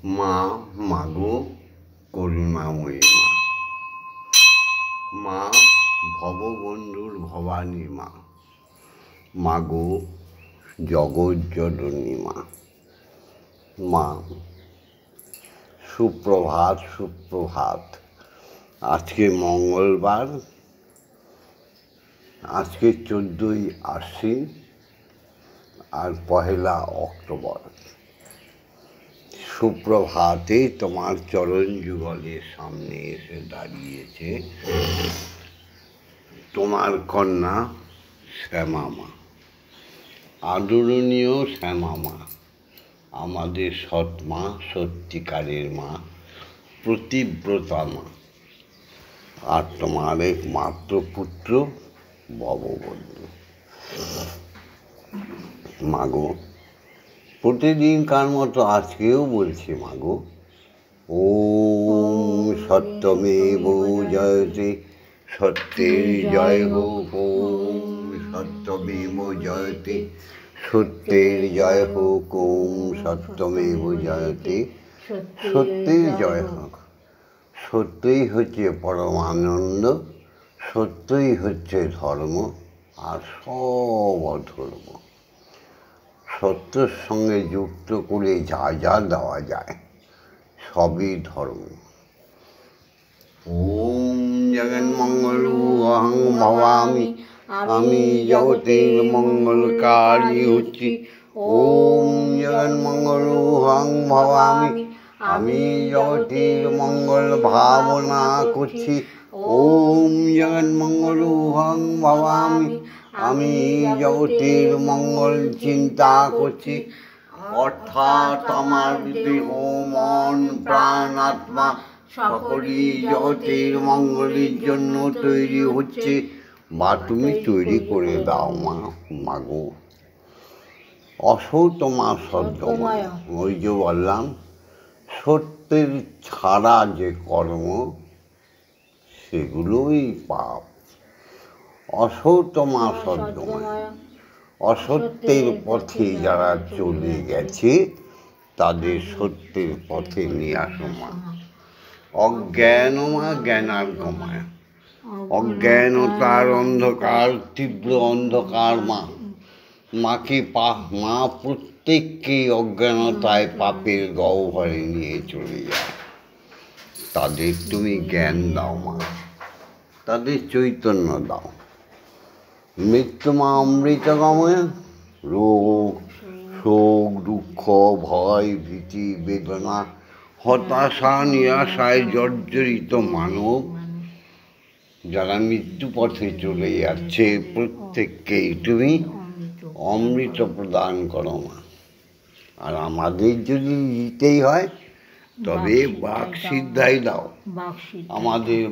মা, মাগো করুণাময়ী মা, মা ভববন্ধুর ভবানী মা, মাগো জগজ্জননী মা। মা, সুপ্রভাত সুপ্রভাত। আজকে মঙ্গলবার, আজকে 14ই আশ্বিন আর 1 অক্টোবর। সুপ্রভাতে তোমার চরণ যুগলের সামনে এসে দাঁড়িয়েছে তোমার কন্যা শ্যামা মা, আদরণীয় শ্যামা মা, আমাদের সৎ মা, সত্যিকারের মা, প্রতিব্রতা মা, আর তোমার একমাত্র পুত্র ভববন্ধু। মাগো, প্রতিদিনকার মতো আজকেও বলছি মাগো, ওম সত্যমেব জয়তে, সত্যের জয় হোক। ওম সত্যমেব জয়তে, সত্যের জয় হোক। ওম সত্যমেব জয়তে, সত্যের জয় হোক। সত্যই হচ্ছে পরমানন্দ, সত্যই হচ্ছে ধর্ম, আর সব অধর্ম। সত্যের সঙ্গে যুক্ত করে যা যা দেওয়া যায় সবই ধর্ম। ওম জগন্মঙ্গল অহং ভবামি, আমি জগতের মঙ্গলকারী হচ্ছি। ওম জগন্মঙ্গল অহং ভবামি, আমি জগতের মঙ্গল ভাবনা করছি। ওম জগন্মঙ্গল অহং ভবামি, আমি জগতের মঙ্গল চিন্তা করছি। অর্থাৎ আমার দেহ, মন, প্রাণ, আত্মা সকলই জগতের মঙ্গলের জন্য তৈরি হচ্ছে, বা তুমি তৈরি করে দাও মা। মাগো, অসৌ তোমার সদ্যময়। ওই যে বললাম, সত্যের ছাড়া যে কর্ম সেগুলোই পাপ। অসৌ তোমার সদ্যময়। অসত্যের পথে যারা চলে গেছে তাদের সত্যের পথে নিয়ে আসো মা। অজ্ঞান মা জ্ঞানার্গময়, অজ্ঞানতার অন্ধকার, তীব্র অন্ধকার মা। মাকে মা প্রত্যেককেই অজ্ঞানতায় পাপের গহ্বরে নিয়ে চলে যায়। তাদের তুমি জ্ঞান দাও মা, তাদের চৈতন্য দাও। মৃত্যু মা অমৃতগময়। রোগ, শোক, দুঃখ, ভয়, ভীতি, বেদনা, হতাশা, নিরাশায় জর্জরিত মানব যারা মৃত্যু পথে চলে যাচ্ছে, প্রত্যেককেই তুমি অমৃত প্রদান করো মা। আর আমাদের যদি দিতেই হয় তবে বাক সিদ্ধাই দাও। আমাদের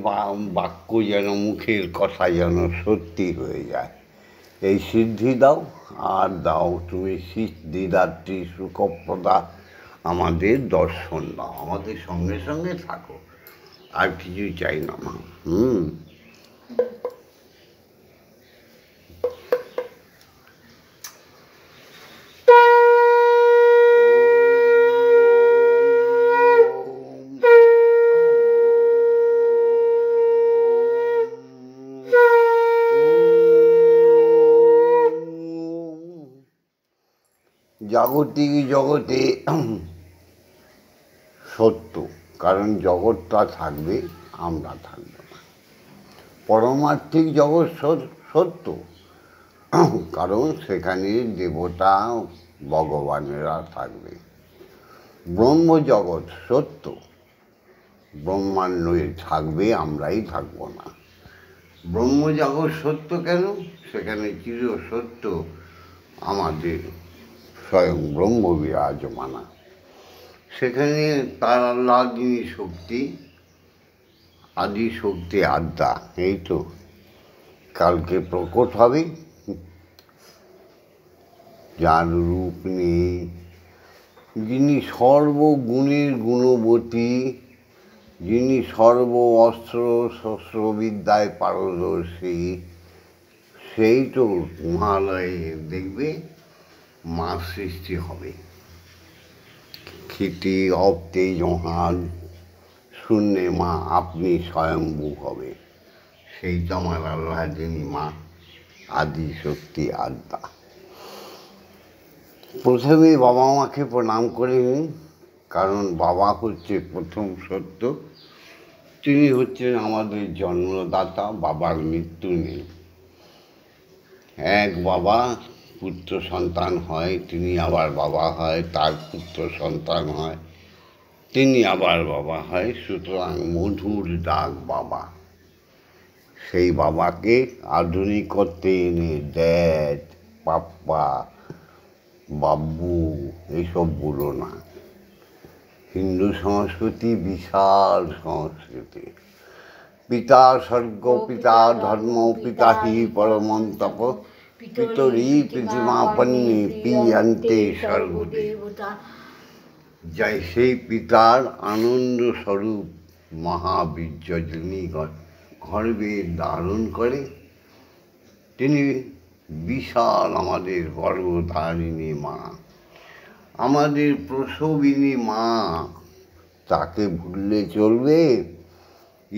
বাক্য যেন, মুখের কথা যেন সত্যি হয়ে যায়, এই সিদ্ধি দাও। আর দাও তুমি সিদ্ধিদাত্রী সুখপ্রদা, আমাদের দর্শন দাও, আমাদের সঙ্গে সঙ্গে থাকো, আর কিছুই চাই না মা। জাগতিক জগতে সত্য, কারণ জগৎটা থাকবে, আমরা থাকব না। পরমার্থিক জগৎ সত্য, কারণ সেখানে দেবতা ভগবানেরা থাকবে। ব্রহ্মজগৎ সত্য, ব্রহ্মাণ্ড থাকবে, আমরাই থাকবো না। ব্রহ্মজগৎ সত্য কেন? সেখানে চির সত্য আমাদের স্বয়ং ব্রহ্ম বিরাজমানা। সেখানে তার আহ্লাদিনী শক্তি, আদি শক্তি আদ্যা, এই তো কালকে প্রকট হবে, যার রূপ নেই, যিনি সর্বগুণের গুণবতী, যিনি সর্ব অস্ত্র শস্ত্রবিদ্যায় পারদর্শী, সেই তো হিমালয়ে দেখবে মা সৃষ্টি হবে। ক্ষিতি অপ্তে জহান শূন্যে মা আপনি স্বয়ম্ভূ হবে। সেই তো আমার আল্লাহ, যিনি মা, আদি শক্তি আদ্যা। প্রথমে বাবা মাকে প্রণাম করে নিন, কারণ বাবা হচ্ছে প্রথম সত্য। তিনি হচ্ছেন আমাদের জন্মদাতা, বাবার মৃত্যু নেই। এক বাবা পুত্র সন্তান হয়, তিনি আবার বাবা হয়, তার পুত্র সন্তান হয়, তিনি আবার বাবা হয়। সুতরাং মধুর ডাক বাবা। সেই বাবাকে আধুনিকত্বে এনে ড্যাড, পাপ্পা, বাব্বু এইসব বলো না। হিন্দু সংস্কৃতি বিশাল সংস্কৃতি। পিতা স্বর্গ, পিতা ধর্ম, পিতা হি পরমং তপ, পিতরি পৃথিমাপন্নে পিয়ন্তে সর্বদেবতা। যাই সেই পিতার আনন্দ স্বরূপ মহাবীর্য, যিনি গর্ভে ধারণ করে, তিনি বিশাল আমাদের গর্ভধারিণী মা, আমাদের প্রসবিনী মা। তাকে ভুললে চলবে?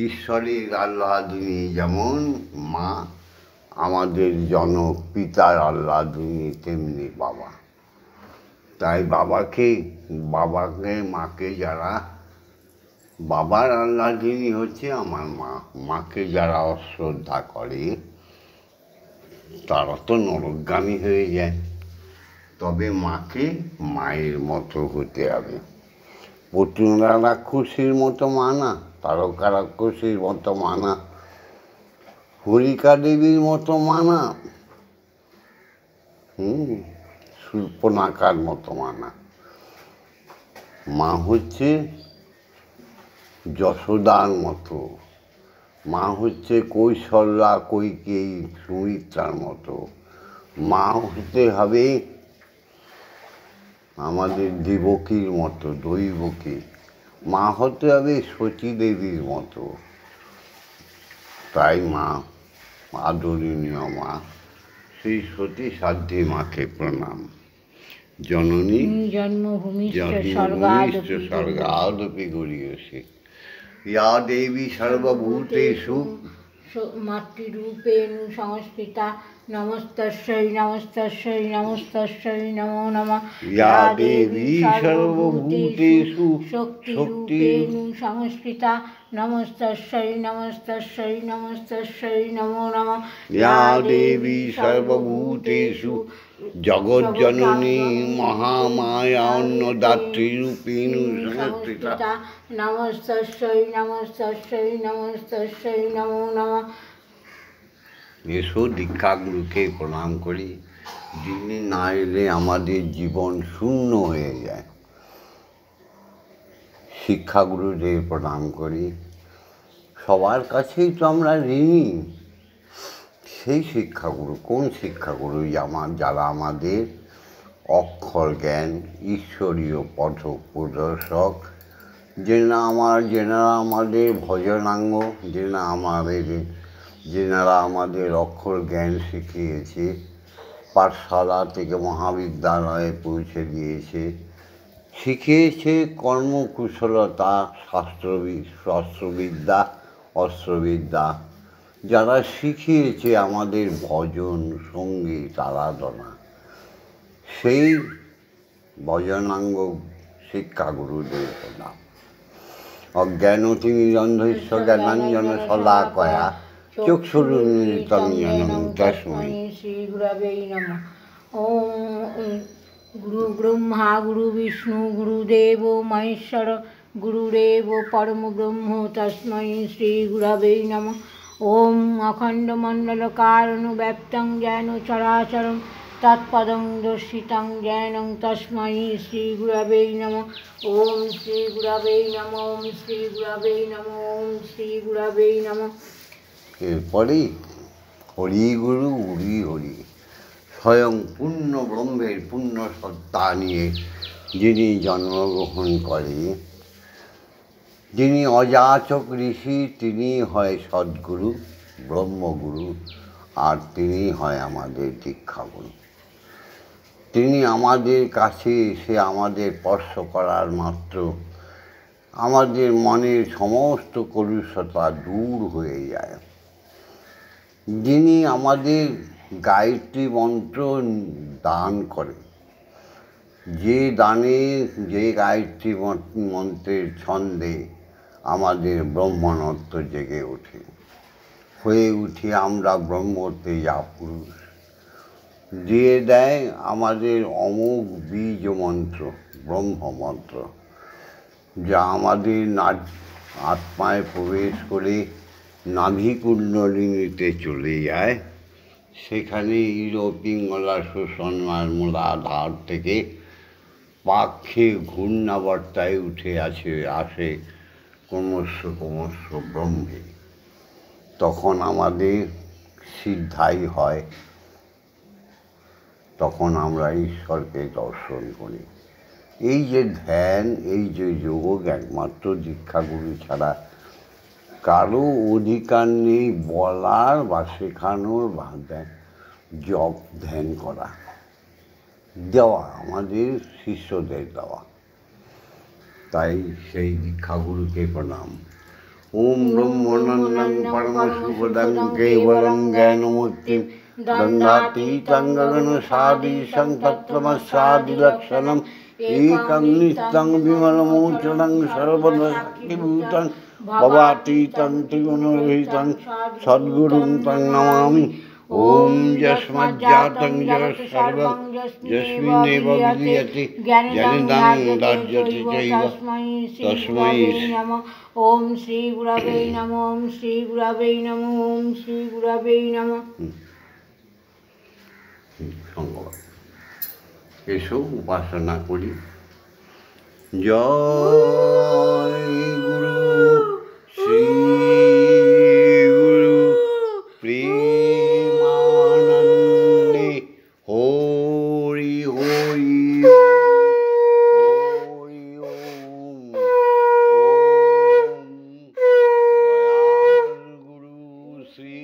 ঈশ্বরের আল্লাদিনী যেমন মা, আমাদের জনক পিতার আল্লাদিনী তেমনি বাবা। তাই বাবাকে মাকে যারা, বাবার আল্লাদিনী হচ্ছে আমার মা, মাকে যারা অশ্রদ্ধা করে তারা তো নরকগামী হয়ে যায়। তবে মাকে মায়ের মতো হতে হবে। পটুনা রাক্ষসীর মতো মানা, তারকা রাক্ষসীর মতো মানা, হরিকা দেবীর মতো মানা, শূর্পণখার মতো মানা। মা হচ্ছে যশোদার মতো, মা হচ্ছে কৌশল্যা, কৈকেয়ী, সুমিত্রার মতো। মা হতে হবে আমাদের দেবকীর মতো, দৈবকী। মা হতে হবে সতীদেবীর মতো। তাই মা আদরণীয় মা। সেই সতী সাধ্যে মাকে প্রণাম। জননী জন্মভূমিশ্চ স্বর্গাদপি গরীয়সী, ইয়া দেবী সর্বভূতেষু মাতৃরূপেণ সংস্থিতা, নমস্তস্যৈ নমস্তস্যৈ নমস্তস্যৈ নমো নমঃ। ইয়া দেবী সর্বভূতেষু শক্তিরূপেণ সংস্থিতা, নমস্তস্যৈ নমস্তস্যৈ নমস্তস্যৈ নমো নমঃ। ইয়া দেবী সর্বভূতেষু জগজ্জননী মহামায়া অন্নদাত্রীরূপেণ সংস্থিতা, নমস্তস্যৈ নমস্তস্যৈ নমস্তস্যৈ নমো নমঃ। এসো দীক্ষাগুরুকে প্রণাম করি। যিনি না এলে আমাদের জীবন শূন্য হয়ে যায়। শিক্ষাগুরুদের প্রণাম করি। সবার কাছেই তো আমরা ঋণী। সেই শিক্ষাগুরু, কোন শিক্ষাগুরু? যারা আমাদের অক্ষর জ্ঞান, ঈশ্বরীয় পথ প্রদর্শক, যেনারা আমাদের ভজনাঙ্গ, যেনারা আমাদের অক্ষর জ্ঞান শিখিয়েছে, পাঠশালা থেকে মহাবিদ্যালয়ে পৌঁছে দিয়েছে, শিখিয়েছে কর্মকুশলতা, শাস্ত্রবিদ্যা, অস্ত্রবিদ্যা, যারা শিখিয়েছে আমাদের ভজন, সঙ্গীত, আরাধনা, সেই ভজনাঙ্গ শিক্ষাগুরুদের প্রণাম। অজ্ঞানতিমিরন্ধস্য জ্ঞানাঞ্জন শলাকয়া চক্ষুরুন্মিলিতং যেন তস্मै শ্রী গুরবে নমঃ। ওম গুরু ব্রহ্মা গুরু বিষ্ণু গুরুদেব মহেশ্বর গুরুরেব পরম ব্রহ্ম তস্मै শ্রী গুরবে নমঃ। ওম অখণ্ডমণ্ডলকারণং ব্যপ্তং জ্ঞান চরাচরং তৎপদং দর্শিতং জ্ঞানং তস্मै শ্রী গুরবে নমঃ। ওম শ্রী গুরবে নমঃ। ওম শ্রী গুরবে নমঃ। ওম শ্রী গুরবে নমঃ। এরপরেই হরি গুরু হরি হরি, স্বয়ং পূর্ণ ব্রহ্মের পূর্ণ সত্তা নিয়ে যিনি জন্মগ্রহণ করে, যিনি অযাচক ঋষি, তিনি হয় সদ্গুরু, ব্রহ্মগুরু, আর তিনি হয় আমাদের দীক্ষাগুরু। তিনি আমাদের কাছে এসে আমাদের স্পর্শ করার মাত্র আমাদের মনের সমস্ত কলুষতা দূর হয়ে যায়। যিনি আমাদের গায়ত্রী মন্ত্র দান করেন, যে দানে যে গায়ত্রী মন্ত্রের ছন্দে আমাদের ব্রহ্মানত্ব জেগে ওঠে, হয়ে উঠি আমরা ব্রহ্মতেজা পুরুষ। দিয়ে দেয় আমাদের অমোঘ বীজ মন্ত্র, ব্রহ্মমন্ত্র, যা আমাদের আত্মায় প্রবেশ করে নাভিকুণ্ডলিনীতে চলে যায়। সেখানে ইরো পিঙ্গলা শোষণার মূলাধার থেকে পাক্ষে ঘূর্ণাবর্তায় উঠে আসে ক্রমশ ব্রহ্মে। তখন আমাদের সিদ্ধাই হয়, তখন আমরা ঈশ্বরকে দর্শন করি। এই যে ধ্যান, এই যে যোগ, একমাত্র দীক্ষাগুরু ছাড়া কারো অধিকার নেই বলার বা শেখানোর বা জপ ধ্যান করা, দেওয়া আমাদের শিষ্যদের দেওয়া। তাই সেই দীক্ষাগুরুকে প্রণাম। ওম ব্রহ্মানন্দং পরমশুভদং কেবলং জ্ঞানমূর্তিম দণ্ডাতীतं গগনসাদীশং তত্ত্বমস্যাদিলক্ষণম একং নিত্যং বিমলমোচनं সর্বদশক্তিভূतं ভবাতীतं ত্রিগুণরহিतं সদ্গুরুং তং নমামি। ওম যস্মাজ্জাतं জগৎ সর্বং যস্মিন্নেব বিলীয়তে জ্ঞানেদাং দার্যতে চৈব তস্मै নমঃ। ওম শ্রী গুরবে নমঃ। ওম শ্রী গুরবে নমঃ। ওম শ্রী গুরবে নমঃ। ধন্যবাদ। এসো উপাসনা করি। জয় গুরু শ্রী গুরু প্রেমানন্দে হরি হরি হরি ওম। দয়াল গুরু শ্রী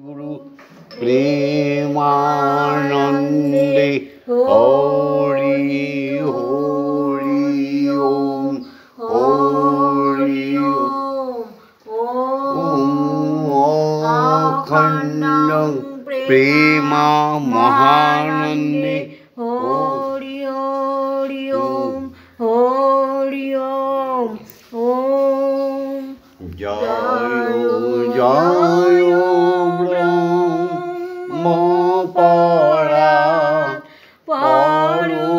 গুরু প্রেমানন্দে হরি হরি ওম হরি ওম। অখণ্ডং প্রেমা মহানন্দে হরি হরি ওম হরি ওম। ওম জয় জয় ব্রহ্ম পরা পরো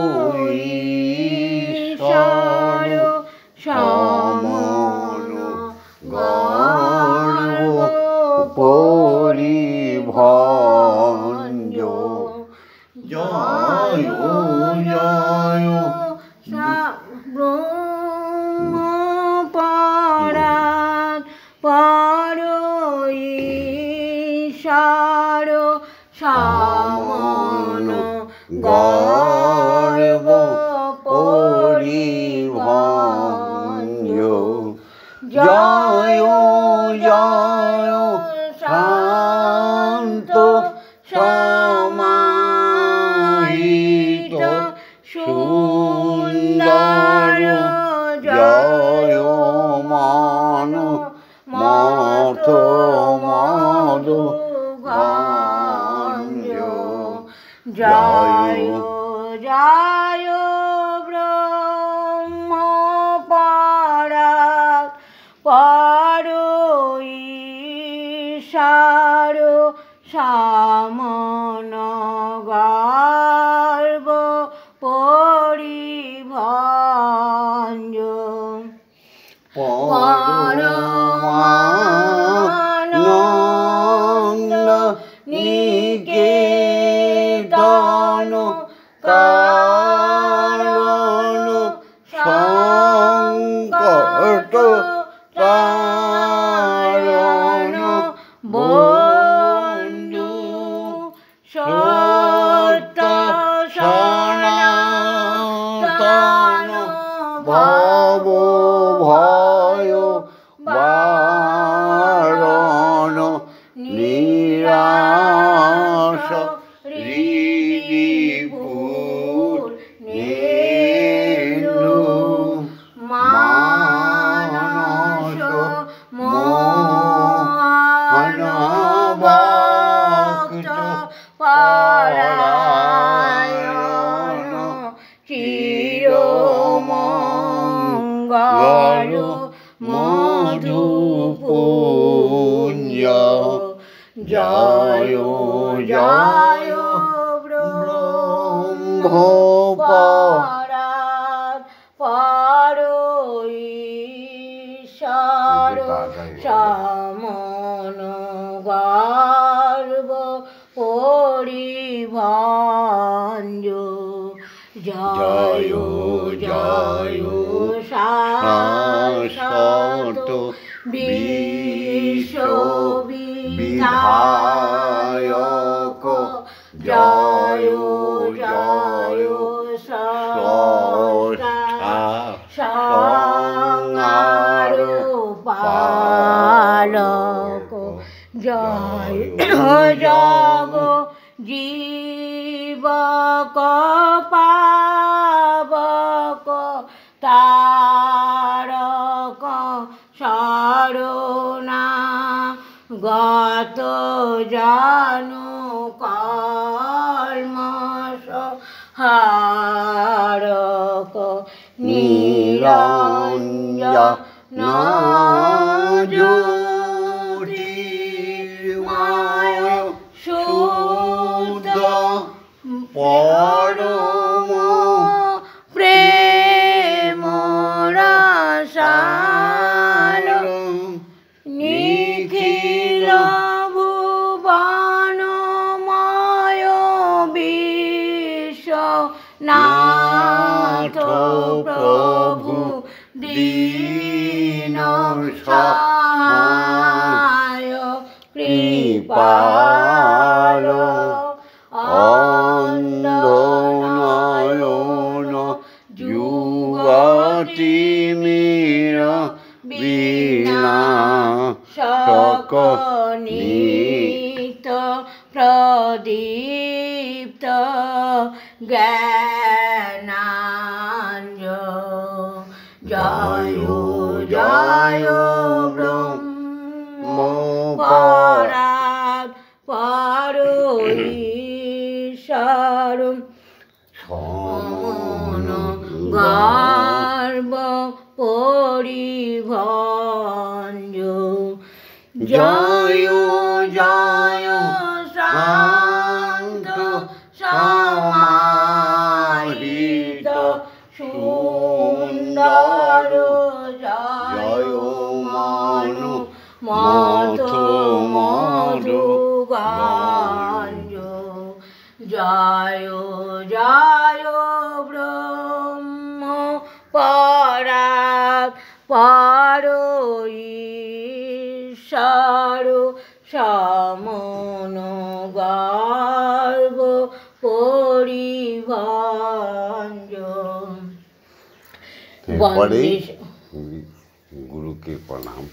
ঈশ্বর সমন গর্ব পরিভঞ্জ। জয় জয় ব্রহ্ম পরাৎ পর ঈশ্বর সমন গর্ব পরিভঞ্জ। জয় জয় শান্ত সমাহিত সুন্দর। জয় মান মত মদ গঞ্জ। জয় জয় ব্রহ্ম পরাৎ পর ঈশ্বর সমন গর্ব পরিভঞ্জ। পরমানন্দ নিকেতন কারণ সংকট তারণ বন্ধু সত্য সনাতন ভব ভয় বারণ নিরাশ হৃদি জয় জয় ব্রহ্ম পরাৎ পর ঈশ্বর সমন গর্ব পরিভঞ্জ জয় জয় শাশ্বত বিশ্ববিধায়ক জয় জয় স্রষ্টা সংহার পালক জয় জগ জীবক পাবক তারক শরণা গত জানু কর্মস হারক নিরঞ্জন জ্যোতির্ময় শুদ্ধ পরম প্রেম রসাল নিখিল ভুবনময় বিশ্বনাথ প্রভু দীন সহায় কৃপাল অন্ধ নয়ন যুগতি মীর বীণা সকনিত প্রদীপ্ত জ্ঞানাঞ্জ জয় জয় ব্রহ্ম পরাৎ পর ঈশ্বর সমন গর্ব পরিভঞ্জ জয় জয় শান্ত সমাহিত সুন্দর জয় মনু মথ মধু গঞ্জ জয় জয় ব্রহ্ম পরাৎ পর ঈশ্বর সমন গর্ব পরিভঞ্জ পরে গুরুকে প্রণাম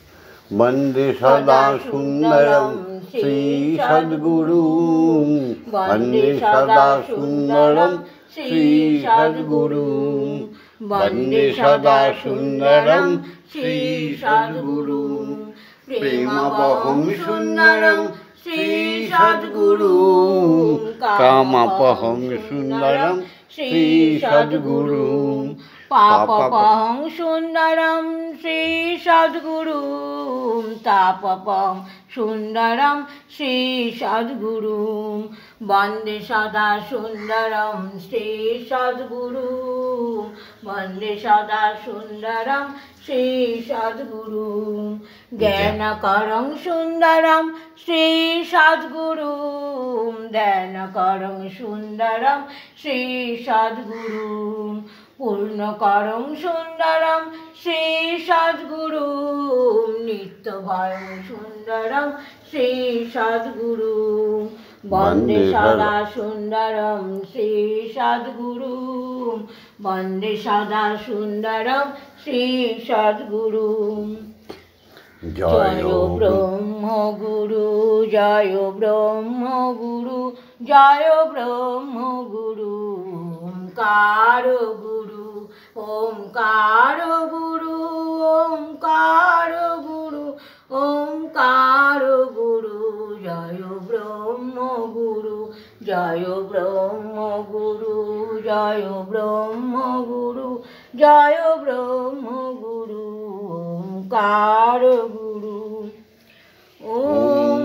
বন্দে সদা সুন্দরম শ্রী সদ্গুরু বন্দে সদা সুন্দরম শ্রী সদ্গুরু বন্দে সদা সুন্দরম শ্রী সদ্গুরু প্রেমবহং সুন্দরম শ্রী সদ্গুরু কামপহং সুন্দরম শ্রী সদ্গুরু পাপপহং সুন্দরম শ্রী সদ্গুরু তাপপহং সুন্দরম শ্রী সদ্গুরু বন্দে সদা সুন্দরম শ্রী সদ্গুরু বন্দে সদা সুন্দরম শ্রী সদ্গুরু জ্ঞানকরং সুন্দরম শ্রী সদ্গুরু ধ্যানকরং সুন্দরম শ্রী সদ্গুরু পূর্ণকরং সুন্দরম শ্রী সদ্গুরু নিত্যভয়ং সুন্দরম শ্রী সদ্গুরু বন্দে সদা সুন্দরম শ্রী সদ্গুরু বন্দে সদা সুন্দরম শ্রী সদ্গুরু জয় ব্রহ্ম গুরু জয় ব্রহ্ম গুরু জয় ব্রহ্ম গুরু ওঙ্কার গুরু ওঙ্কার গুরু ওঙ্কার গুরু ওঙ্কার গুরু জয় ব্রহ্ম গুরু জয় ব্রহ্ম গুরু জয় ব্রহ্ম গুরু জয় ব্রহ্ম গুরু ওঙ্কার গুরু ওম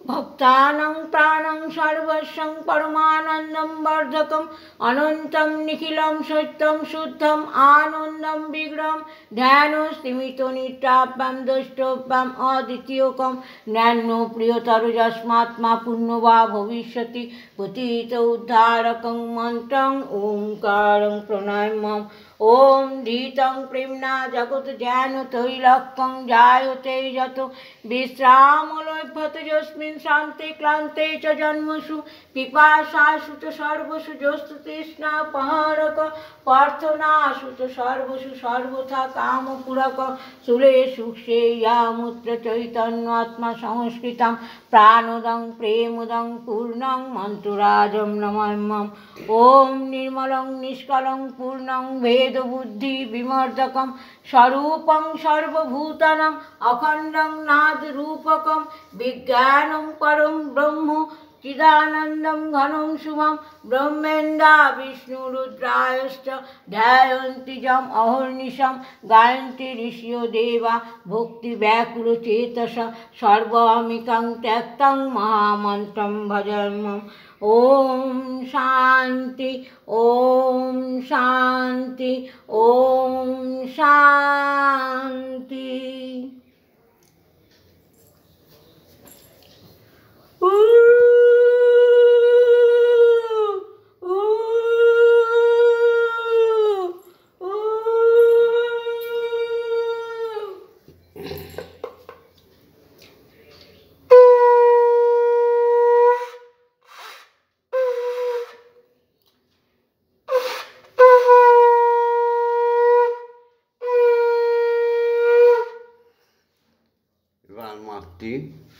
भक्तानां प्राणं सर्वस्वं परमानन्दं वर्धकम् अनन्तं निखिलं सत्यं शुद्धम् आनन्दं विग्रहं ध्यानस्तिमितो नित्याभ्यां द्रष्टव्यम् अद्वितीयकं ज्ञानो प्रियतर यस्मात्मा पुण्यो वा भविष्यति पतित उद्धारकं मन्त्रं ओंकारं प्रणमामि ओम धीतं प्रेम्णा जगत ध्यान तैलक्कं जायते यतो विश्रामलभ्यत यस्मिन् शान्ते क्लान्ते च जन्मसु पिपासासु च सर्वसु जस्तु तृष्णापहारक प्रार्थनासु च सर्वसु सर्वथा कामपूरक सुलेषु श्रेयामुत्र चैतन्यात्मा संस्कृतं प्राणोदं प्रेमोदं पूर्णं मन्त्रराजं नमाम्यहम् ओम निर्मलं निष्कलं पूर्णं भेदबुद्धि विमर्दकं स्वरूपं सर्वभूतानां अखण्डं नादरूपकं विज्ञानं परं ब्रह्म चिदानन्दं घनं शुभं ब्रह्मेन्द्रा विष्णुरुद्रायश्च ध्यायन्ति जम् अहर्निशं गायन्ति ऋषयो देवा भक्तिव्याकुलचेतस सर्वामिकं त्यक्तं महामन्त्रं भजाम्यहम् ओम शांति ओम शांति ओम शांति।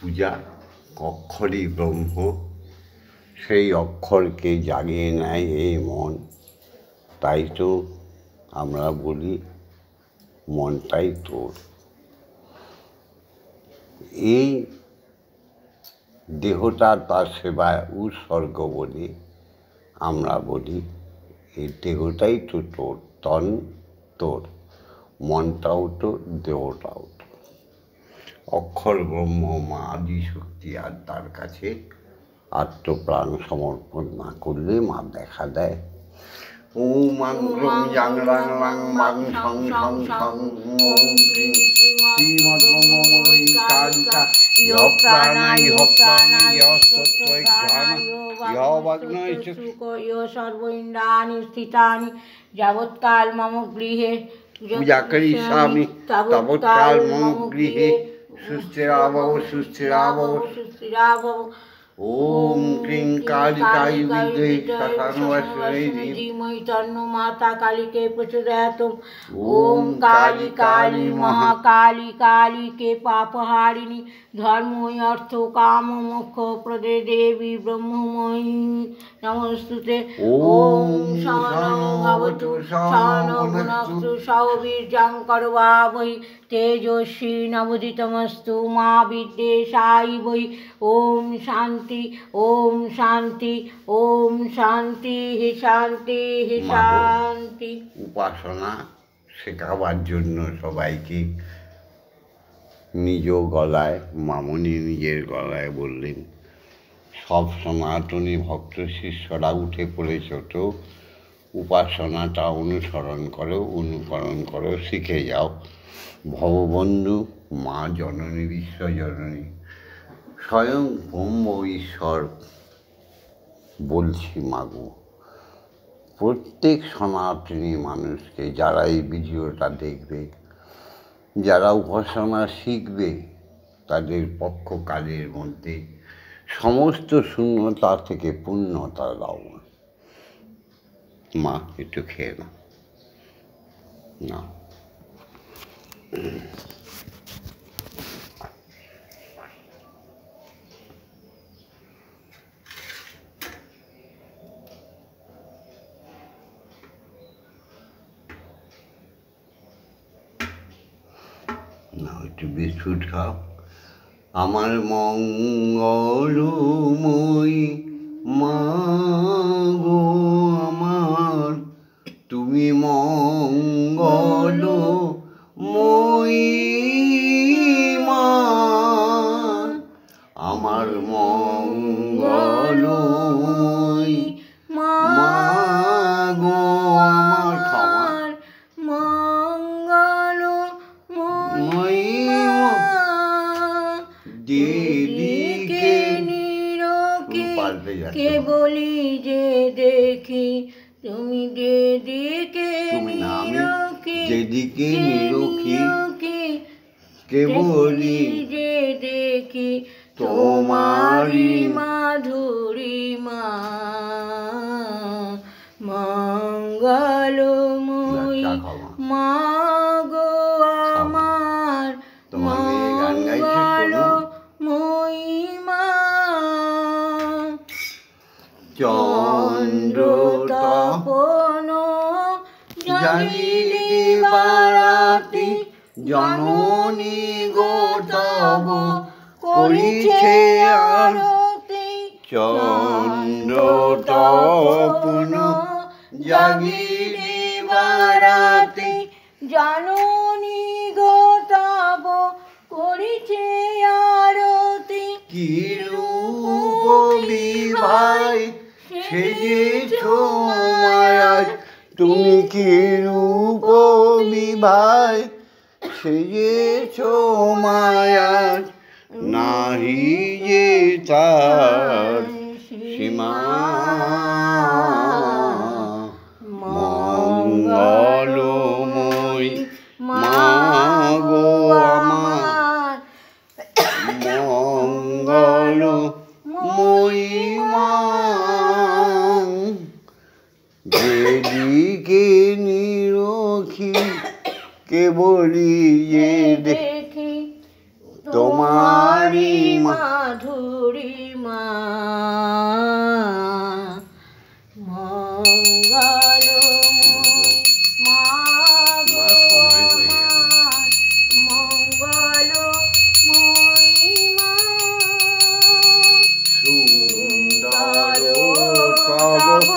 পূজা অক্ষরই ব্রহ্ম, সেই অক্ষরকে জাগিয়ে নেয় এই মন। তাই তো আমরা বলি মনটাই তোর। এই দেহটা তার সেবায় উৎসর্গ বলি আমরা বলি, এই দেহটাই তো তোর, তন তোর, মনটাও তোর, দেহটাও তোর। অক্ষর ব্রহ্ম মা আদিশক্তি, আর তার কাছে আত্মপ্রাণ সমর্পণ না করলে মা দেখা দেয়। ওম আংগ্রং জাং রাং রাং মাং সং সং সং ওম ক্রিং শ্রীমদ্মময়ী কালিকা ইহ প্রাণা ইহ প্রাণা ইহ স্তোত্রৈ ঘ্রাণা ইহ বাগ্নৈ চক্ষু ইহ সর্ব ইন্দ্রাণি স্থিতানি যাবৎকাল মম গৃহে পূজা করিষ্যামি তাবৎকাল মম গৃহে সুস্থিরাভব সুস্থিরাভব সুস্থিরাভব। ওম ক্রিং কালিকাই বিদ্মহে শাসানবাসুদেই ধীমহি তন্নো মাতা কালীকে প্রচোদয়াৎ। ওম কালী কালী মহাকালী কালীকে পাপহারিণী ধর্মই অর্থ কাম মোক্ষ প্রদে দেবী ব্রহ্মময়ী নমস্তুতে। ওম সহনৌ ভবতু সহনৌ ভুনক্তু সহ বীর্যং করবাবহৈ তেজস্বী নবোদিতমস্তু মা বিদ্বেষায়িবৈ। ওম শান্তি ওম শান্তি ওম শান্তি শান্তি শান্তি। উপাসনা শেখাবার জন্য সবাইকে নিজ গলায়, মামনি নিজের গলায় বললেন, সব সনাতনী ভক্ত শিষ্যরা উঠে পড়েছ, তো উপাসনাটা অনুসরণ করো, অনুকরণ করো, শিখে যাও। ভববন্ধু মা জননী বিশ্বজননী স্বয়ং ব্রহ্ম ঈশ্বর বলছি মাগো, প্রত্যেক সনাতনী মানুষকে, যারা এই ভিডিওটা দেখবে, যারা উপাসনা শিখবে, তাদের পক্ষকালের মধ্যে সমস্ত শূন্যতা থেকে পূর্ণতা দাও। মা একটু খেয়ে না। একটু বিস্কুট খাও। আমার মঙ্গলময়ী মা গো আমার, তুমি মঙ্গলময়ী মা। আমার বলি যে দেখি তুমি যেদিকে তুমি না, আমি নিরখি যেদিকে নিরখি কে বলি যে দেখি তোমারি তোমারি মাধুরীমা মঙ্গলময়ী চা খাও মা। মা গো আমার তোমার মেয়ে গান গাইছে, শোনো। মঙ্গলময়ী মা চন্দ্র তপন জাগিলি বারাতি জননী গো তব করিছে আরতি। চন্দ্র তপন জাগিলি বারাতি জাননী গো তব করিছে আরতি। কি রূপ বিভাই সেজেছ মায়াজ, তুমি কি রূপ বিভাই সেজেছ মায়াজ, নাহি যে তার সীমা। মঙ্গলময়ী মা গো আমার মঙ্গলময়ী মা, যেদিকে নিরখি কেবলি যে দেখি তোমারি মাধুরীমা মঙ্গলময়ী মা গো আমার মঙ্গলময়ী মা সুন্দর তব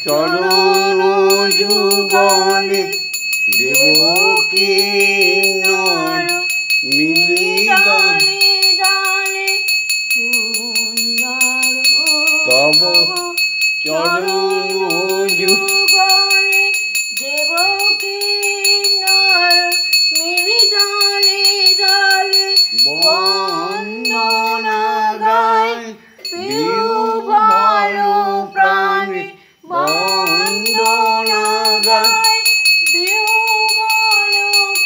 চরণ যুগলে দেবকী নর মিলিত তব চরণ যুগলে দেবকী নর মিলি দলে দলে বন্দনা গায় বিহ্বল প্রাণে বন্দনা গায় বিহ্বল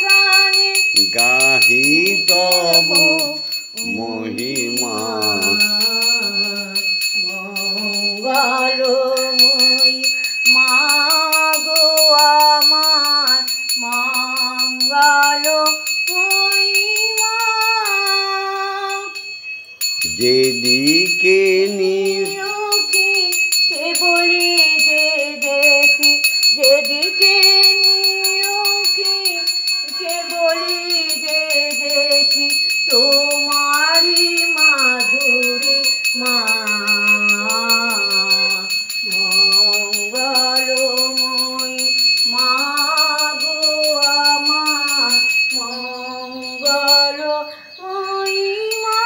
প্রাণে গাহি তব মহিমা। মঙ্গলময়ী মা গো আমার মঙ্গলময়ী মা যেদিকে নিরখি কে বলি যে দেখি যেদিকে নিরখি কে বলি যে দেখি তোমারি মাধুরী মা মঙ্গলময়ী মা গো আমার মঙ্গলময়ী মা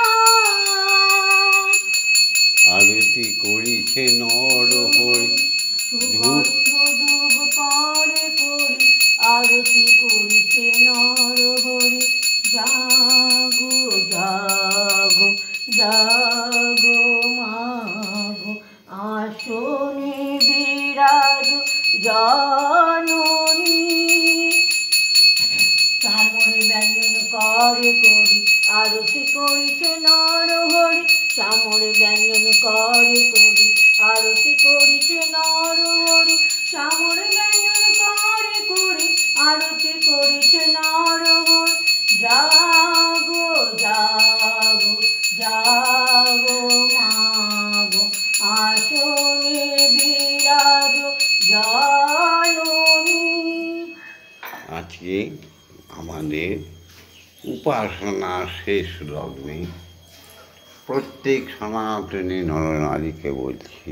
আরতি করিছে নর হরি ধূপ ধূপ করে করি আরতি করিছে নর হরি জাগো জাগো জাগো মাগো আসনে বিরাজ জাননী চামড়ে ব্যঞ্জন করে করি আরতি করিছে নর হরি চামড়ে ব্যঞ্জন করে করি আরতি করিছে নর হরি চামড়ে ব্যঞ্জন করে করি আরতি করিছে নর হরি জাগো জাগো জাগো মাগো আসনে বিরাজ জাননী। আজকে আমাদের উপাসনা শেষ লগ্নে প্রত্যেক সনাতনী নরনারীকে বলছি,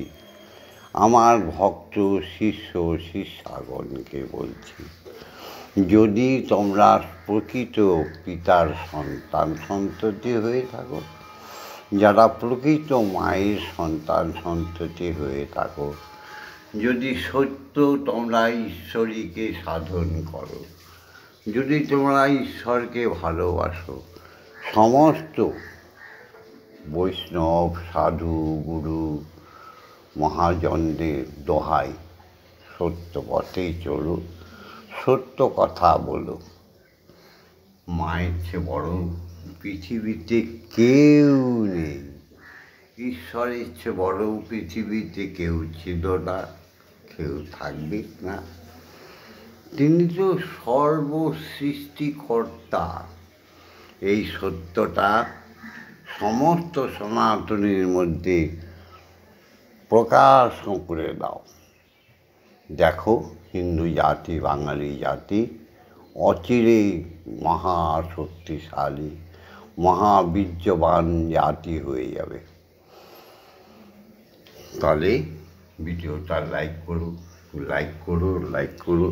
আমার ভক্ত শিষ্য শিষ্যাগণকে বলছি, যদি তোমরা প্রকৃত পিতার সন্তান সন্ততি হয়ে থাকো, যারা প্রকৃত মায়ের সন্তান সন্ততি হয়ে থাকো, যদি সত্য তোমরা ঈশ্বরীকে সাধন করো, যদি তোমরা ঈশ্বরকে ভালোবাসো, সমস্ত বৈষ্ণব সাধু গুরু মহাজনদের দোহাই, সত্য পথেই চলো, সত্য কথা বলো। মায়ের চেয়ে বড় পৃথিবীতে কেউ নেই, ঈশ্বরের চেয়ে বড় পৃথিবীতে কেউ ছিল না, কেউ থাকবে না। তিনি তো সর্বসৃষ্টিকর্তা। এই সত্যটা সমস্ত সনাতনীর মধ্যে প্রকাশ করে দাও। দেখো, হিন্দু জাতি, বাঙালি জাতি অচিরেই মহাশক্তিশালী, মহাবীর্যবান জাতি হয়ে যাবে। তাহলে ভিডিওটা লাইক করো,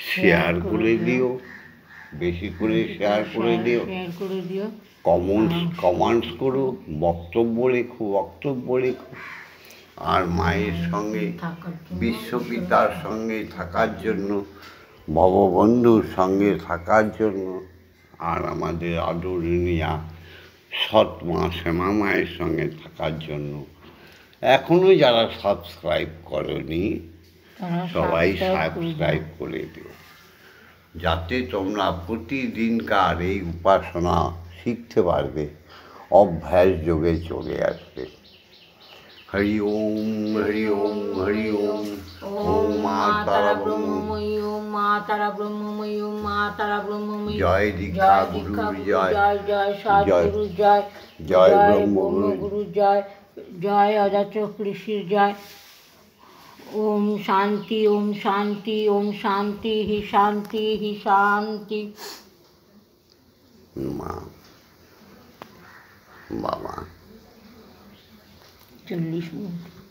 শেয়ার করে দিও, বেশি করে শেয়ার করে দিও, কমেন্টস করো, বক্তব্য লেখো। আর মায়ের সঙ্গে, বিশ্বপিতার সঙ্গে থাকার জন্য, ভববন্ধুর সঙ্গে থাকার জন্য, আর আমাদের আদরণীয়া সৎ মা শ্যামা মায়ের সঙ্গে থাকার জন্য এখনও যারা সাবস্ক্রাইব করনি সবাই সাবস্ক্রাইব করে দিও, যাতে তোমরা প্রতিদিনকার এই উপাসনা শিখতে পারবে, অভ্যাস যোগে চলে আসবে। হরি ওম, হরি ওম, হরি ওম। ওম মা তারা ব্রহ্মময়ী, ওম মা তারা ব্রহ্মময়ী, ওম মা তারা ব্রহ্মময়ী। জয় দীক্ষা গুরু, জয় জয় সদ্গুরু, জয় জয় ব্রহ্মগুরু, জয় জয় অজাচক ঋষির জয়। ওম শান্তি, ওম শান্তি, ওম শান্তি হি শান্তি হি শান্তি। মা বাবা 40 মিনিট।